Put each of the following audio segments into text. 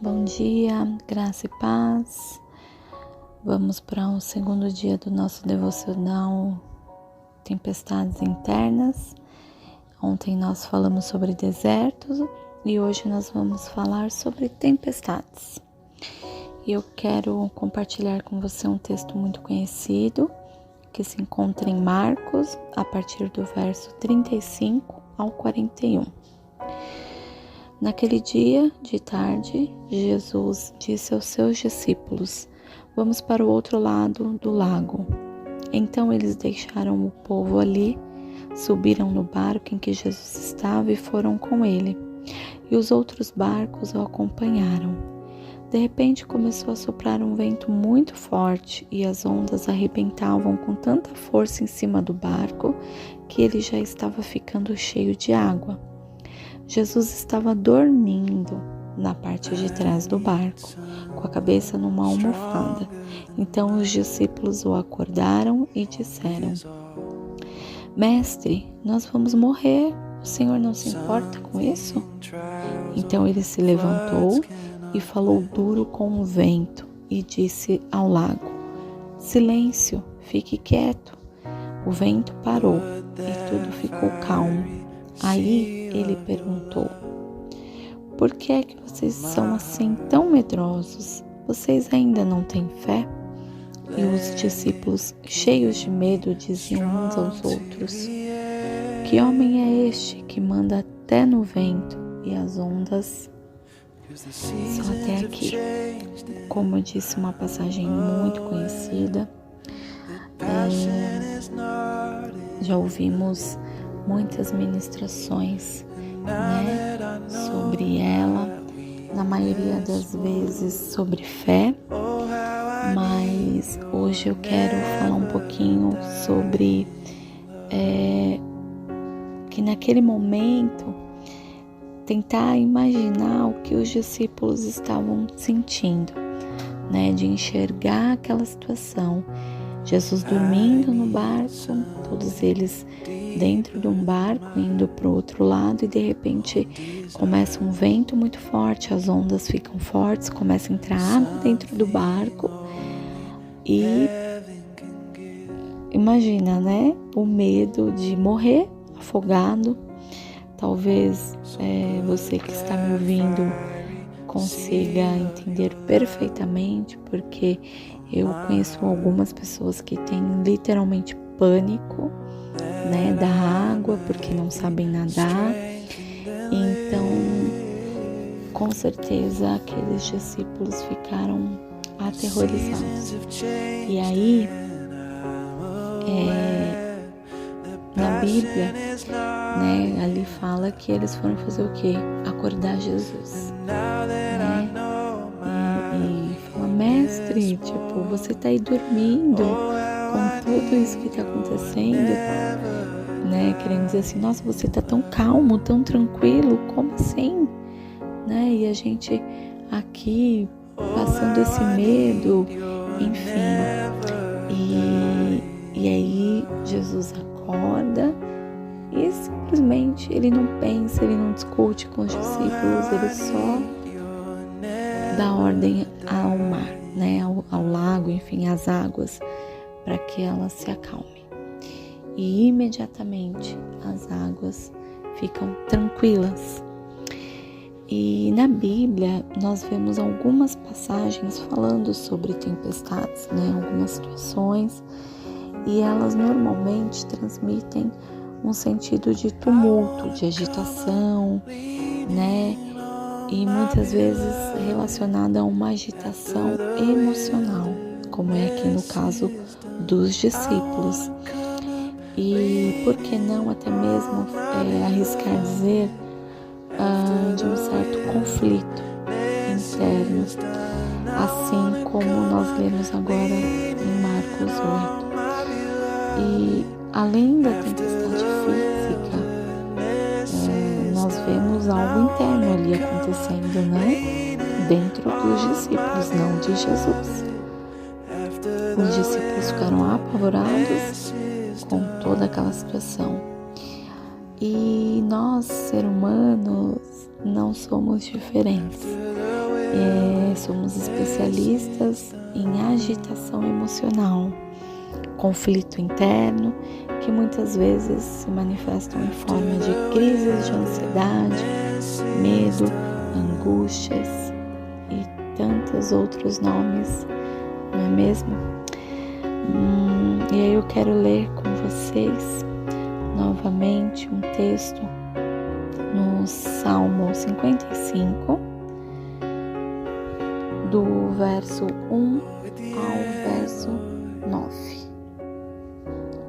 Bom dia, graça e paz. Vamos para o segundo dia do nosso devocional Tempestades Internas. Ontem nós falamos sobre desertos e hoje nós vamos falar sobre tempestades. E eu quero compartilhar com você um texto muito conhecido que se encontra em Marcos, a partir do verso 35 ao 41. Naquele dia de tarde, Jesus disse aos seus discípulos: "Vamos para o outro lado do lago." Então eles deixaram o povo ali, subiram no barco em que Jesus estava e foram com ele. E os outros barcos o acompanharam. De repente começou a soprar um vento muito forte e as ondas arrebentavam com tanta força em cima do barco que ele já estava ficando cheio de água. Jesus estava dormindo na parte de trás do barco, com a cabeça numa almofada. Então os discípulos o acordaram e disseram: "Mestre, nós vamos morrer. O Senhor não se importa com isso?" Então ele se levantou e falou duro com o vento e disse ao lago: "Silêncio, fique quieto." O vento parou e tudo ficou calmo. Aí ele perguntou: "Por que é que vocês são assim tão medrosos? Vocês ainda não têm fé?" E os discípulos, cheios de medo, diziam uns aos outros: "Que homem é este que manda até no vento e as ondas?" Só até aqui. Como eu disse, uma passagem muito conhecida. Já ouvimos muitas ministrações, sobre ela, na maioria das vezes sobre fé, mas hoje eu quero falar um pouquinho sobre que naquele momento tentar imaginar o que os discípulos estavam sentindo, de enxergar aquela situação. Jesus dormindo no barco, todos eles dentro de um barco indo para o outro lado e de repente começa um vento muito forte, as ondas ficam fortes, começa a entrar água dentro do barco e imagina, o medo de morrer afogado. Talvez você que está me ouvindo consiga entender perfeitamente, porque eu conheço algumas pessoas que têm literalmente pânico, da água, porque não sabem nadar. Então, com certeza, aqueles discípulos ficaram aterrorizados. E aí, na Bíblia, ali fala que eles foram fazer o quê? Acordar Jesus, E fala: "Mestre, você tá aí dormindo com tudo isso que tá acontecendo, querendo dizer assim, nossa, você tá tão calmo, tão tranquilo, como assim? E a gente aqui passando esse medo, enfim." E aí Jesus acorda e simplesmente ele não pensa, ele não discute com os discípulos, ele só dá ordem ao mar, ao lago, enfim, às águas, para que elas se acalmem. E imediatamente as águas ficam tranquilas. E na Bíblia nós vemos algumas passagens falando sobre tempestades, algumas situações, e elas normalmente transmitem um sentido de tumulto, de agitação, e muitas vezes relacionada a uma agitação emocional, como é aqui no caso dos discípulos. E por que não até mesmo arriscar dizer de um certo conflito interno, assim como nós lemos agora em Marcos 8. E além da tempestade física, nós vemos algo interno ali acontecendo, dentro dos discípulos, não de Jesus. Os discípulos ficaram apavorados com toda aquela situação. E nós, seres humanos, não somos diferentes. Somos especialistas em agitação emocional, conflito interno, que muitas vezes se manifestam em forma de crises de ansiedade, medo, angústias e tantos outros nomes, não é mesmo? E aí eu quero ler com vocês novamente um texto no Salmo 55, do verso 1 ao verso 9.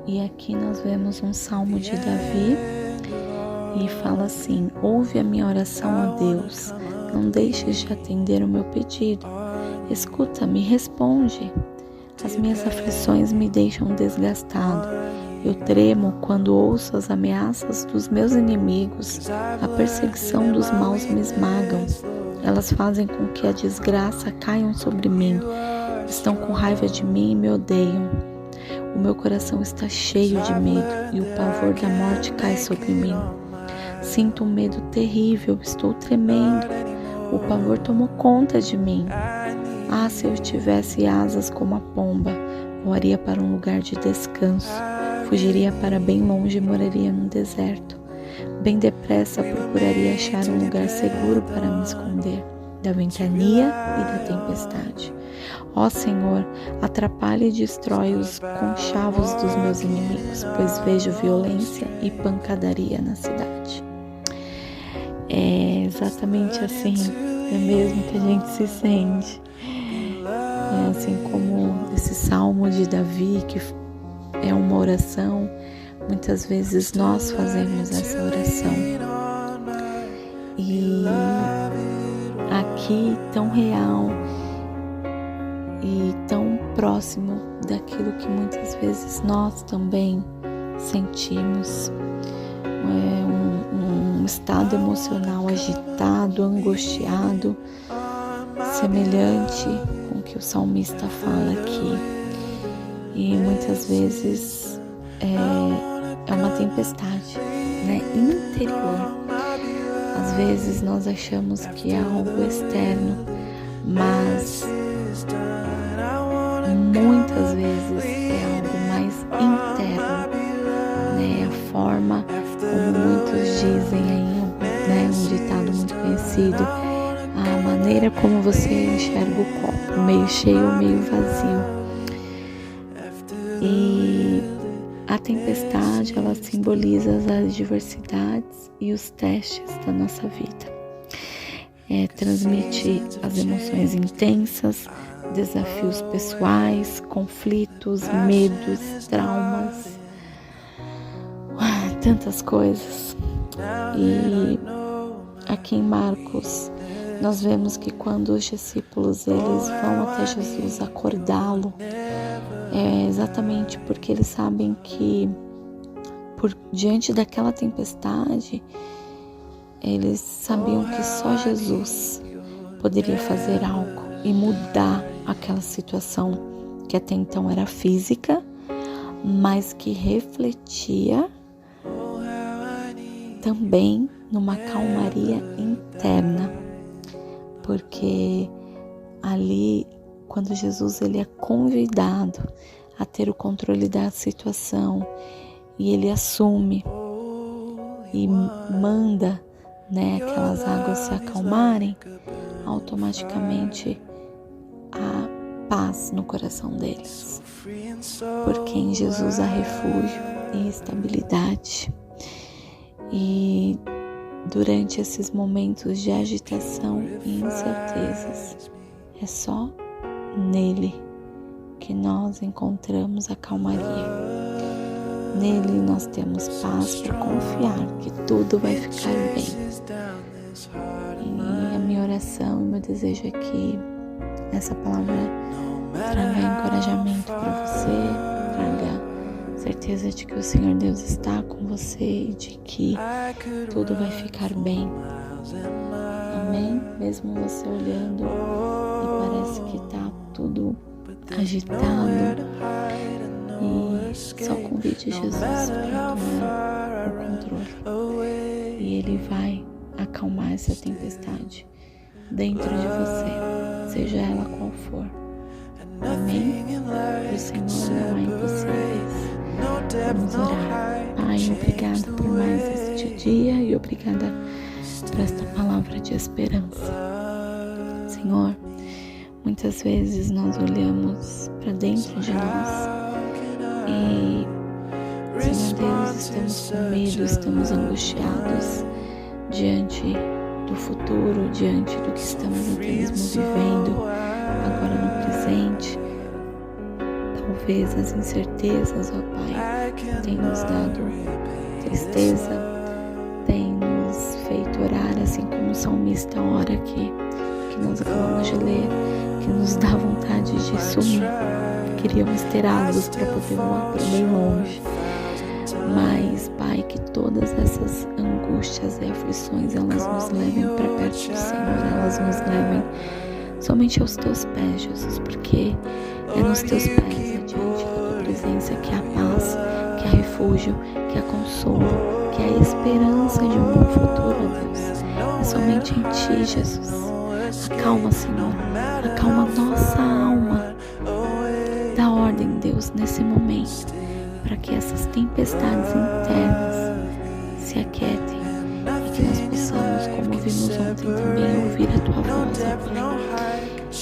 E aqui nós vemos um salmo de Davi e fala assim: ouve a minha oração a Deus, não deixes de atender o meu pedido, escuta-me, responde. As minhas aflições me deixam desgastado. Eu tremo quando ouço as ameaças dos meus inimigos. A perseguição dos maus me esmagam. Elas fazem com que a desgraça caia sobre mim. Estão com raiva de mim e me odeiam. O meu coração está cheio de medo e o pavor da morte cai sobre mim. Sinto um medo terrível, estou tremendo. O pavor tomou conta de mim. Ah, se eu tivesse asas como a pomba, voaria para um lugar de descanso, fugiria para bem longe e moraria no deserto. Bem depressa procuraria achar um lugar seguro para me esconder da ventania e da tempestade. Ó Senhor, atrapalha e destrói os conchavos dos meus inimigos, pois vejo violência e pancadaria na cidade. É exatamente assim, é mesmo que a gente se sente. Assim como esse salmo de Davi, que é uma oração, muitas vezes nós fazemos essa oração. E aqui tão real e tão próximo daquilo que muitas vezes nós também sentimos. Um estado emocional agitado, angustiado, semelhante com o que o salmista fala aqui. E muitas vezes é uma tempestade, né, interior. Às vezes nós achamos que é algo externo, mas muitas vezes é algo mais interno, né? A forma como muitos dizem aí, né, um ditado muito conhecido: a maneira como você enxerga o copo, meio cheio ou meio vazio. E a tempestade, ela simboliza as adversidades e os testes da nossa vida. Transmite as emoções intensas, desafios pessoais, conflitos, medos, traumas, tantas coisas. E aqui em Marcos, nós vemos que quando os discípulos eles vão até Jesus acordá-lo, é exatamente porque eles sabem que diante daquela tempestade, eles sabiam que só Jesus poderia fazer algo e mudar aquela situação que até então era física, mas que refletia também numa calmaria interna, porque ali, quando Jesus ele é convidado a ter o controle da situação e ele assume e manda, né, aquelas águas se acalmarem, automaticamente há paz no coração deles, porque em Jesus há refúgio e estabilidade. E durante esses momentos de agitação e incertezas, é só nele que nós encontramos a calmaria. Nele nós temos paz para confiar que tudo vai ficar bem. E a minha oração e meu desejo é que essa palavra traga encorajamento para você, traga certeza de que o Senhor Deus está com você e de que tudo vai ficar bem. Amém? Mesmo você olhando e parece que está tudo agitado, e só convide Jesus para tomar o controle. E Ele vai acalmar essa tempestade. dentro de você, seja ela qual for. Amém? O Senhor não há impossíveis. Vamos orar. Pai, obrigada por mais este dia e obrigada por esta palavra de esperança. Senhor, muitas vezes nós olhamos para dentro de nós e, Senhor Deus, estamos com medo, estamos angustiados diante do futuro, diante do que estamos até mesmo vivendo agora no presente. Talvez as incertezas, ó Pai, tenham nos dado tristeza, tenham nos feito orar, assim como o salmista ora aqui, que nós acabamos de ler, que nos dá vontade de sumir. Queríamos ter asas para poder voar para bem longe. Mas, Pai, que todas essas angústias e aflições, elas nos levem para perto do Senhor, elas nos levem somente aos Teus pés, Jesus, porque é nos Teus pés, diante da Tua presença, que há paz, que há refúgio, que há consolo, que há esperança de um bom futuro, ó Deus. É somente em Ti, Jesus. Acalma, Senhor, acalma nossa alma. Dá ordem, Deus, nesse momento, para que essas tempestades internas se aquietem e que nós possamos, como vimos ontem também, ouvir a Tua voz, ó Pai.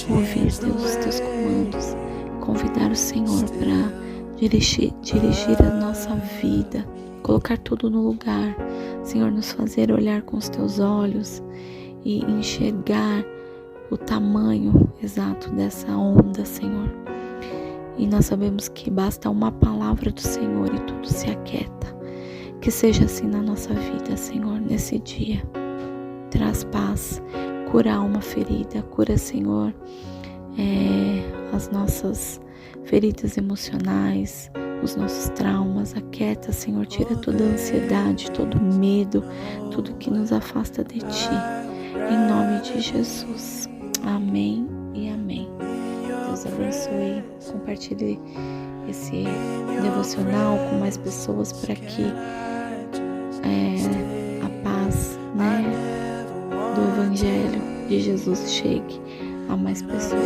Ouvir, Deus, os Teus comandos, convidar o Senhor para dirigir a nossa vida, colocar tudo no lugar, Senhor, nos fazer olhar com os Teus olhos e enxergar o tamanho exato dessa onda, Senhor. E nós sabemos que basta uma palavra do Senhor e tudo se aquieta. Que seja assim na nossa vida, Senhor, nesse dia. Traz paz, cura a alma ferida, cura, Senhor, as nossas feridas emocionais, os nossos traumas. Aquieta, Senhor, tira toda a ansiedade, todo o medo, tudo que nos afasta de Ti. Em nome de Jesus. Amém e amém. Deus abençoe. Compartilhe esse devocional com mais pessoas para que a paz, do Evangelho de Jesus chegue a mais pessoas.